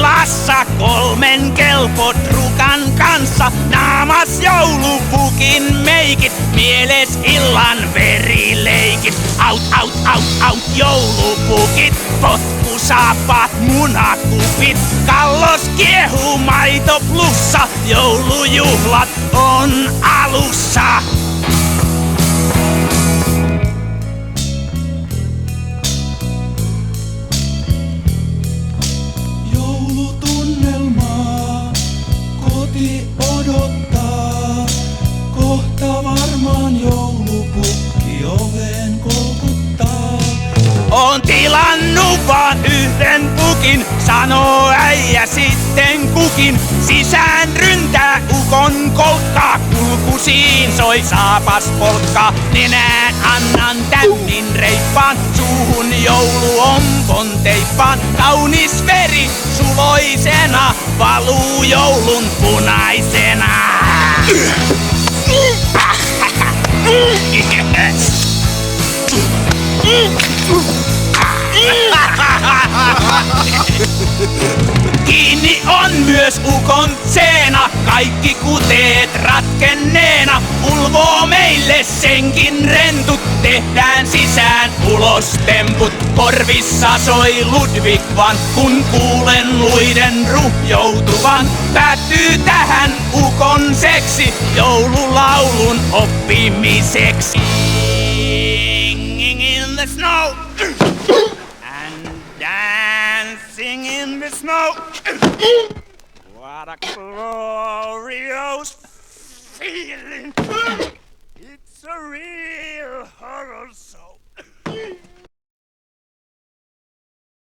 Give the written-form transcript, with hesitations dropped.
Kuppilassa 3 kelpot rukan kanssa. Naamas joulupukin meikit, mieles illan verileikit. Out, out, out, out, joulupukit, potkusaapaat, munakupit. Kallos kiehuu, maito plussa, joulujuhlat on alussa. Joulutunnelmaa koti odottaa, kohta varmaan joulupukki oveen kolkuttaa. Oon tilannut vaan 1 pukin, sanoo äijä sitten kukin. Sisään ryntää ukon kolkkaa, kulkusiin soi saapas polkkaa. Nenään annan tämmin reippaan, suuhun jouluompon teippaan. Kaunis veri suloisena valuu joulun punaisena. Kiinni on myös ukon seena, kaikki kuteet ratkenneena. Ulvoo meille senkin rentut, tehdään sisään ulos temput. Korvissa soi Ludwig van, kun kuulen luiden ruhjoutuvan. Päättyy tähän ukon seksi, joululaulun oppimiseksi. Singing in the snow and dancing in the snow. What a glorious feeling. It's a real horror show.